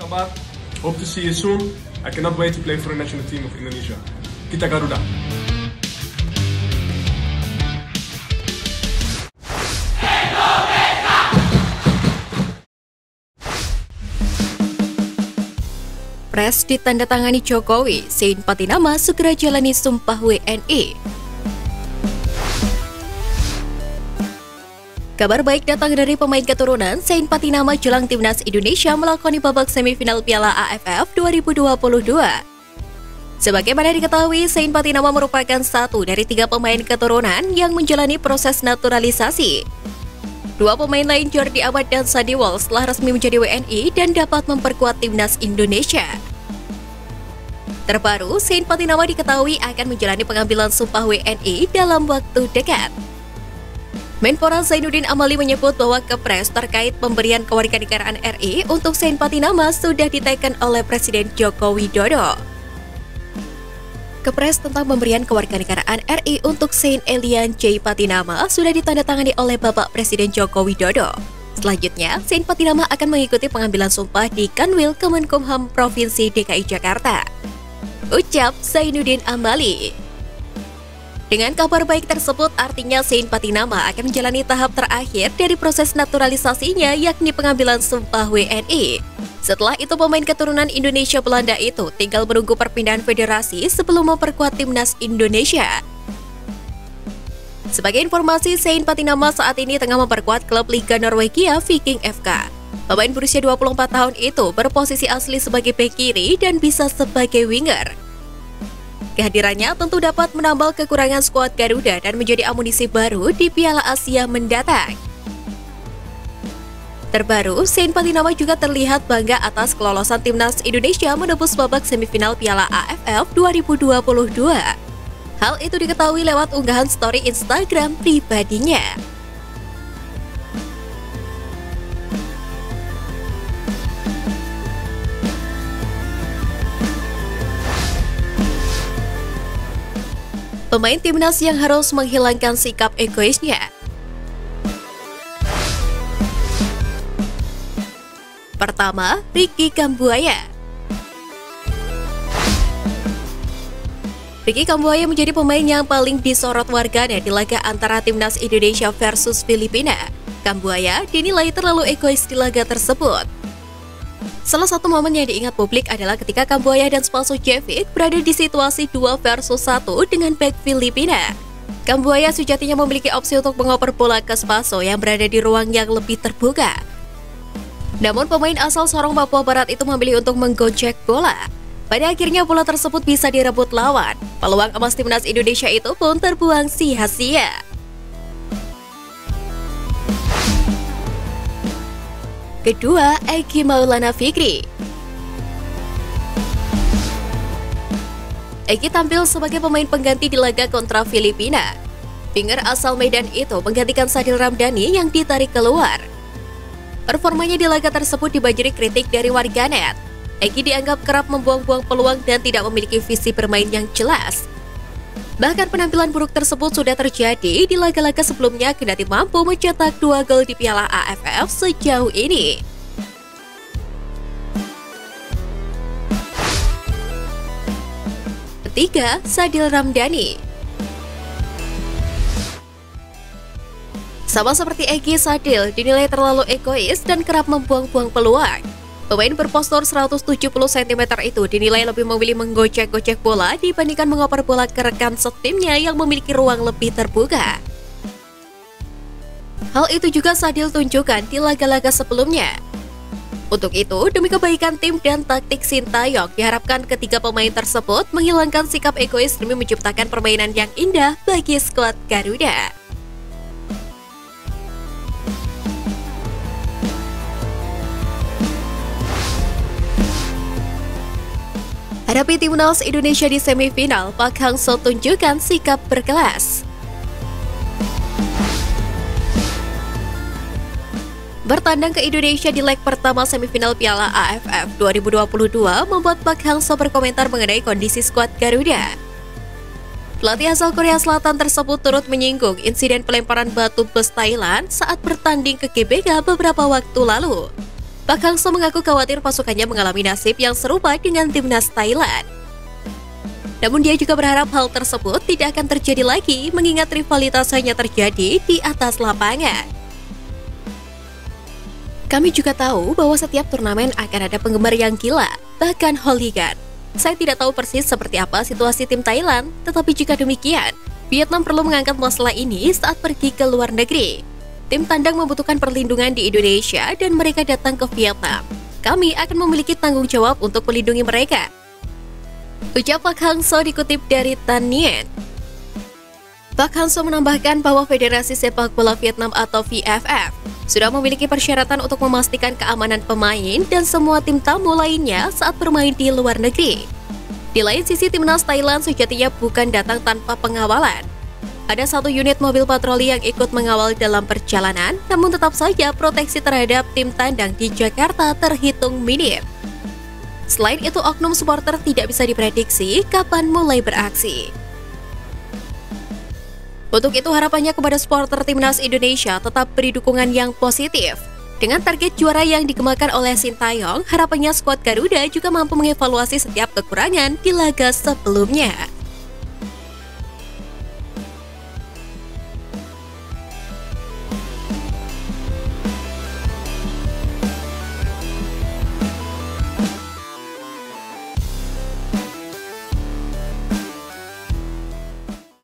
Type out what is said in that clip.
kabar. Hope to see you soon. I cannot wait to play for the national team of Indonesia. Kita Garuda. Pres ditandatangani Jokowi, Sein Patinama segera jalani sumpah WNI. Kabar baik datang dari pemain keturunan Sein Patinama jelang timnas Indonesia melakoni babak semifinal Piala AFF 2022. Sebagaimana diketahui, Sein Patinama merupakan satu dari 3 pemain keturunan yang menjalani proses naturalisasi. 2 pemain lain, Jordi Amat dan Sandi Walsh, telah resmi menjadi WNI dan dapat memperkuat timnas Indonesia. Terbaru, Sein Patinama diketahui akan menjalani pengambilan sumpah WNI dalam waktu dekat. Menpora Zainuddin Amali menyebut bahwa kepres terkait pemberian kewarganegaraan RI untuk Sein Patinama sudah diteken oleh Presiden Joko Widodo. Kepres tentang pemberian kewarganegaraan RI untuk Sein Elian J. Patinama sudah ditandatangani oleh Bapak Presiden Joko Widodo. Selanjutnya, Sein Patinama akan mengikuti pengambilan sumpah di Kanwil Kemenkumham Provinsi DKI Jakarta. Ucap Zainuddin Amali. Dengan kabar baik tersebut, artinya Sein Patinama akan menjalani tahap terakhir dari proses naturalisasinya, yakni pengambilan sumpah WNI. Setelah itu, pemain keturunan Indonesia Belanda itu tinggal menunggu perpindahan federasi sebelum memperkuat timnas Indonesia. Sebagai informasi, Sein Patinama saat ini tengah memperkuat klub Liga Norwegia Viking FK. Pemain berusia 24 tahun itu berposisi asli sebagai bek kiri dan bisa sebagai winger. Kehadirannya tentu dapat menambal kekurangan skuad Garuda dan menjadi amunisi baru di Piala Asia mendatang. Terbaru, Sein Patinama juga terlihat bangga atas kelolosan timnas Indonesia menembus babak semifinal Piala AFF 2022. Hal itu diketahui lewat unggahan story Instagram pribadinya. Pemain timnas yang harus menghilangkan sikap egoisnya. Pertama, Ricky Kambuaya. Ricky Kambuaya menjadi pemain yang paling disorot warganet di laga antara timnas Indonesia versus Filipina. Kambuaya dinilai terlalu egois di laga tersebut. Salah satu momen yang diingat publik adalah ketika Kambuaya dan Spasojevic berada di situasi 2 versus 1 dengan bek Filipina. Kambuaya sejatinya memiliki opsi untuk mengoper bola ke Spaso yang berada di ruang yang lebih terbuka. Namun pemain asal Sorong, Papua Barat itu memilih untuk menggocek bola. Pada akhirnya bola tersebut bisa direbut lawan. Peluang emas timnas Indonesia itu pun terbuang sia-sia. Kedua, Egy Maulana Fikri. Egy tampil sebagai pemain pengganti di laga kontra Filipina. Winger asal Medan itu menggantikan Sadil Ramdhani yang ditarik keluar. Performanya di laga tersebut dibanjiri kritik dari warganet. Egy dianggap kerap membuang-buang peluang dan tidak memiliki visi bermain yang jelas. Bahkan penampilan buruk tersebut sudah terjadi di laga-laga sebelumnya kendati mampu mencetak 2 gol di Piala AFF sejauh ini. Ketiga, Sadil Ramdhani. Sama seperti Egy, Sadil dinilai terlalu egois dan kerap membuang-buang peluang. Pemain berpostur 170 cm itu dinilai lebih memilih menggocek-gocek bola dibandingkan mengoper bola ke rekan setimnya yang memiliki ruang lebih terbuka. Hal itu juga Sadil tunjukkan di laga-laga sebelumnya. Untuk itu, demi kebaikan tim dan taktik Sintayong, diharapkan ketiga pemain tersebut menghilangkan sikap egois demi menciptakan permainan yang indah bagi skuad Garuda. Hadapi timnas Indonesia di semifinal, Pak Hang-seo tunjukkan sikap berkelas. Bertandang ke Indonesia di leg pertama semifinal Piala AFF 2022 membuat Pak Hang-seo berkomentar mengenai kondisi skuad Garuda. Pelatih asal Korea Selatan tersebut turut menyinggung insiden pelemparan batu bus Thailand saat bertanding ke GBK beberapa waktu lalu. Pak Hang-seo mengaku khawatir pasukannya mengalami nasib yang serupa dengan timnas Thailand. Namun dia juga berharap hal tersebut tidak akan terjadi lagi mengingat rivalitas hanya terjadi di atas lapangan. Kami juga tahu bahwa setiap turnamen akan ada penggemar yang gila, bahkan hooligan. Saya tidak tahu persis seperti apa situasi tim Thailand, tetapi jika demikian, Vietnam perlu mengangkat masalah ini saat pergi ke luar negeri. Tim tandang membutuhkan perlindungan di Indonesia dan mereka datang ke Vietnam. Kami akan memiliki tanggung jawab untuk melindungi mereka. Ucap Pak Hang-seo dikutip dari Tan Nien. Pak Hang-seo menambahkan bahwa Federasi Sepak Bola Vietnam atau VFF sudah memiliki persyaratan untuk memastikan keamanan pemain dan semua tim tamu lainnya saat bermain di luar negeri. Di lain sisi, timnas Thailand sejatinya bukan datang tanpa pengawalan. Ada satu unit mobil patroli yang ikut mengawal dalam perjalanan, namun tetap saja proteksi terhadap tim tandang di Jakarta terhitung minim. Selain itu, oknum supporter tidak bisa diprediksi kapan mulai beraksi. Untuk itu harapannya kepada supporter timnas Indonesia tetap beri dukungan yang positif. Dengan target juara yang digemakan oleh Sintayong, harapannya skuad Garuda juga mampu mengevaluasi setiap kekurangan di laga sebelumnya.